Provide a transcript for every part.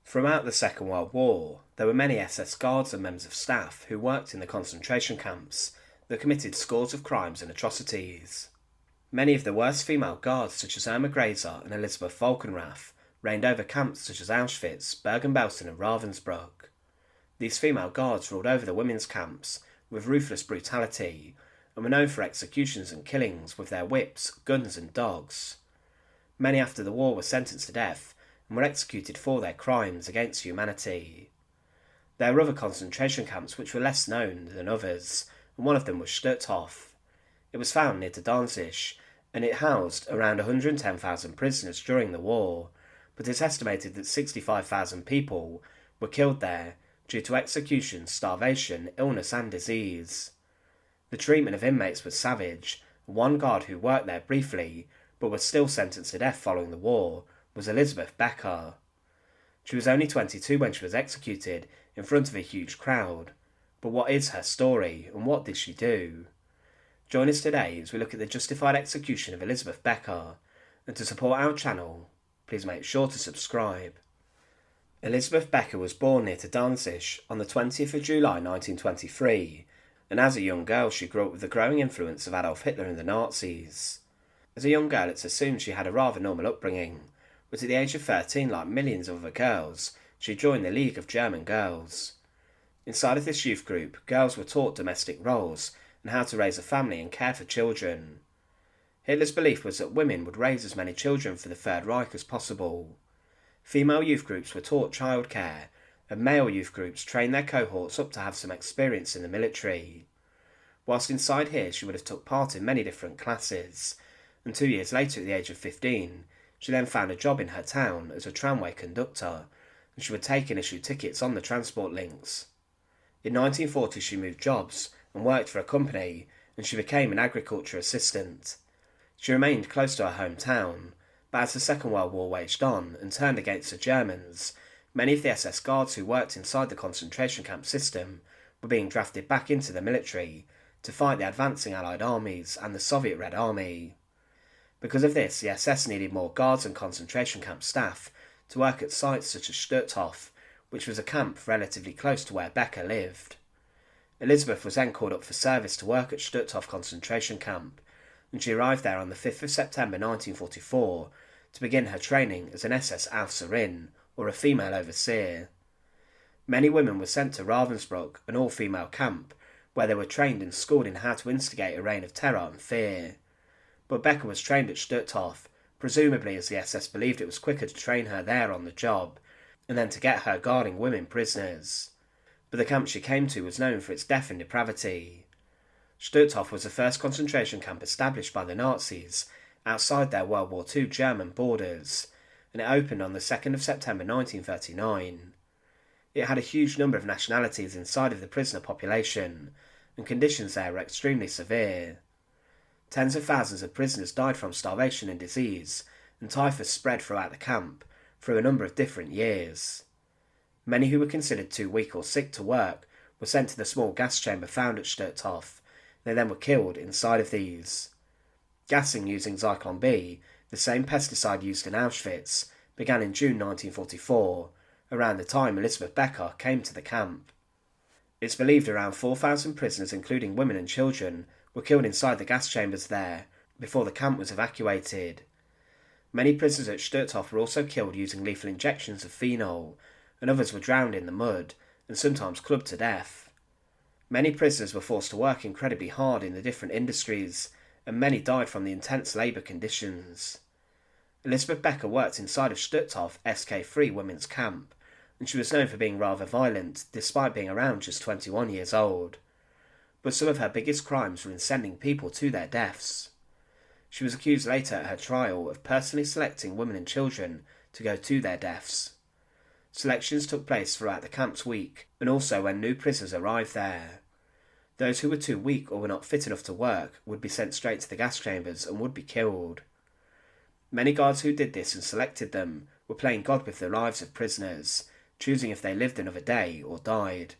Throughout the Second World War, there were many SS guards and members of staff who worked in the concentration camps that committed scores of crimes and atrocities. Many of the worst female guards, such as Irma Grese and Elisabeth Becker, reigned over camps such as Auschwitz, Bergen-Belsen and Ravensbrück. These female guards ruled over the women's camps with ruthless brutality and were known for executions and killings with their whips, guns and dogs. Many after the war were sentenced to death and were executed for their crimes against humanity. There were other concentration camps which were less known than others, and one of them was Stutthof. It was found near to Danzig, and it housed around 110,000 prisoners during the war, but it's estimated that 65,000 people were killed there due to execution, starvation, illness and disease. The treatment of inmates was savage, and one guard who worked there briefly, but was still sentenced to death following the war, was Elisabeth Becker. She was only 22 when she was executed in front of a huge crowd, but what is her story, and what did she do? Join us today as we look at the justified execution of Elisabeth Becker, and to support our channel, please make sure to subscribe. Elisabeth Becker was born near to Danzig on the 20th of July 1923, and as a young girl she grew up with the growing influence of Adolf Hitler and the Nazis. As a young girl it's assumed she had a rather normal upbringing, but at the age of 13, like millions of other girls, she joined the League of German Girls. Inside of this youth group, girls were taught domestic roles and how to raise a family and care for children. Hitler's belief was that women would raise as many children for the Third Reich as possible. Female youth groups were taught childcare, and male youth groups trained their cohorts up to have some experience in the military. Whilst inside here she would have took part in many different classes, and 2 years later at the age of 15, she then found a job in her town as a tramway conductor, and she would take and issue tickets on the transport links. In 1940 she moved jobs and worked for a company, and she became an agriculture assistant. She remained close to her hometown, but as the Second World War waged on and turned against the Germans, many of the SS guards who worked inside the concentration camp system were being drafted back into the military to fight the advancing Allied armies and the Soviet Red Army. Because of this, the SS needed more guards and concentration camp staff to work at sites such as Stutthof, which was a camp relatively close to where Becker lived. Elisabeth was then called up for service to work at Stutthof Concentration Camp, and she arrived there on the 5th of September 1944 to begin her training as an SS Aufseherin, or a female overseer. Many women were sent to Ravensbrück, an all-female camp, where they were trained and schooled in how to instigate a reign of terror and fear. But Becker was trained at Stutthof, presumably as the SS believed it was quicker to train her there on the job, and then to get her guarding women prisoners. But the camp she came to was known for its death and depravity. Stutthof was the first concentration camp established by the Nazis outside their World War II German borders, and it opened on the 2nd of September 1939. It had a huge number of nationalities inside of the prisoner population, and conditions there were extremely severe. Tens of thousands of prisoners died from starvation and disease, and typhus spread throughout the camp through a number of different years. Many who were considered too weak or sick to work were sent to the small gas chamber found at Stutthof. They then were killed inside of these. Gassing using Zyklon B, the same pesticide used in Auschwitz, began in June 1944, around the time Elisabeth Becker came to the camp. It's believed around 4,000 prisoners, including women and children, were killed inside the gas chambers there before the camp was evacuated. Many prisoners at Stutthof were also killed using lethal injections of phenol, and others were drowned in the mud and sometimes clubbed to death. Many prisoners were forced to work incredibly hard in the different industries, and many died from the intense labour conditions. Elisabeth Becker worked inside of Stutthof SK3 women's camp, and she was known for being rather violent despite being around just 21 years old. But some of her biggest crimes were in sending people to their deaths. She was accused later at her trial of personally selecting women and children to go to their deaths. Selections took place throughout the camp's week, and also when new prisoners arrived there. Those who were too weak or were not fit enough to work would be sent straight to the gas chambers and would be killed. Many guards who did this and selected them were playing God with the lives of prisoners, choosing if they lived another day or died.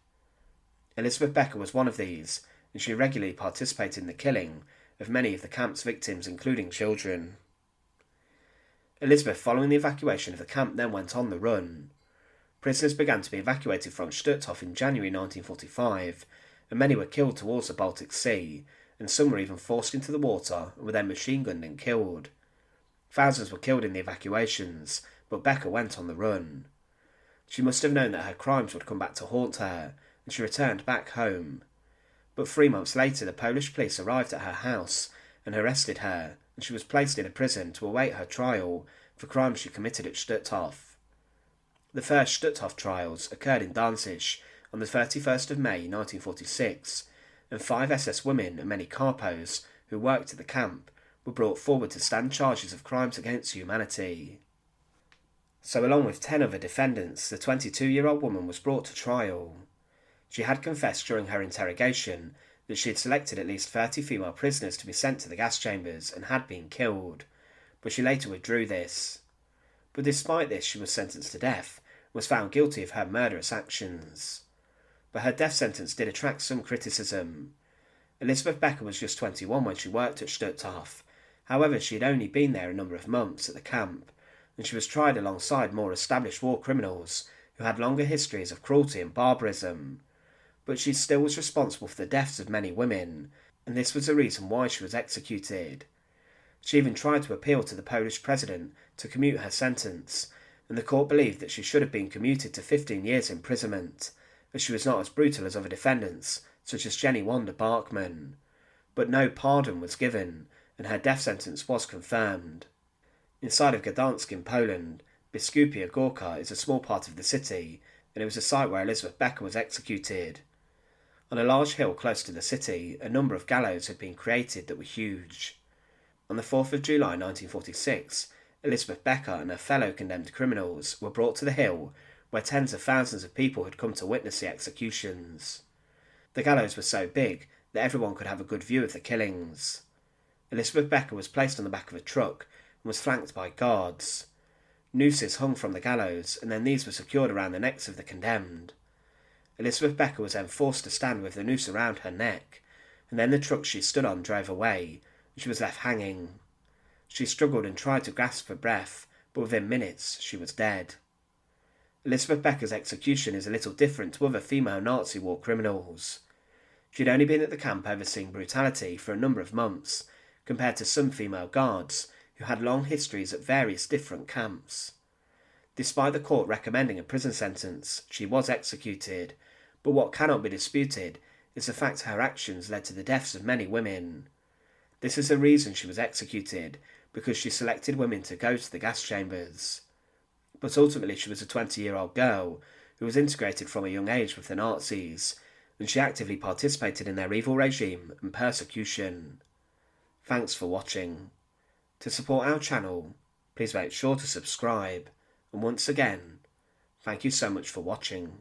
Elisabeth Becker was one of these, and she regularly participated in the killing of many of the camp's victims, including children. Elisabeth, following the evacuation of the camp, then went on the run. Prisoners began to be evacuated from Stutthof in January 1945, and many were killed towards the Baltic Sea, and some were even forced into the water and were then machine-gunned and killed. Thousands were killed in the evacuations, but Becker went on the run. She must have known that her crimes would come back to haunt her, and she returned back home. But 3 months later, the Polish police arrived at her house and arrested her, and she was placed in a prison to await her trial for crimes she committed at Stutthof. The first Stutthof trials occurred in Danzig on the 31st of May 1946, and 5 SS women and many capos who worked at the camp were brought forward to stand charges of crimes against humanity. So along with 10 other defendants, the 22-year-old woman was brought to trial. She had confessed during her interrogation that she had selected at least 30 female prisoners to be sent to the gas chambers and had been killed, but she later withdrew this. But despite this, she was sentenced to death and was found guilty of her murderous actions. But her death sentence did attract some criticism. Elisabeth Becker was just 21 when she worked at Stutthof. However, she had only been there a number of months at the camp, and she was tried alongside more established war criminals who had longer histories of cruelty and barbarism. But she still was responsible for the deaths of many women, and this was the reason why she was executed. She even tried to appeal to the Polish president to commute her sentence, and the court believed that she should have been commuted to 15 years imprisonment, as she was not as brutal as other defendants, such as Jenny Wanda Bachmann. But no pardon was given, and her death sentence was confirmed. Inside of Gdansk in Poland, Biskupia Górka is a small part of the city, and it was the site where Elisabeth Becker was executed. On a large hill close to the city, a number of gallows had been created that were huge. On the 4th of July 1946, Elisabeth Becker and her fellow condemned criminals were brought to the hill where tens of thousands of people had come to witness the executions. The gallows were so big that everyone could have a good view of the killings. Elisabeth Becker was placed on the back of a truck and was flanked by guards. Nooses hung from the gallows, and then these were secured around the necks of the condemned. Elisabeth Becker was then forced to stand with the noose around her neck, and then the truck she stood on drove away, and she was left hanging. She struggled and tried to grasp for breath, but within minutes she was dead. Elisabeth Becker's execution is a little different to other female Nazi war criminals. She had only been at the camp overseeing brutality for a number of months, compared to some female guards who had long histories at various different camps. Despite the court recommending a prison sentence, she was executed, but what cannot be disputed is the fact her actions led to the deaths of many women. This is the reason she was executed, because she selected women to go to the gas chambers. But ultimately she was a 20-year-old girl who was integrated from a young age with the Nazis, and she actively participated in their evil regime and persecution. Thanks for watching. To support our channel, please make sure to subscribe, and once again, thank you so much for watching.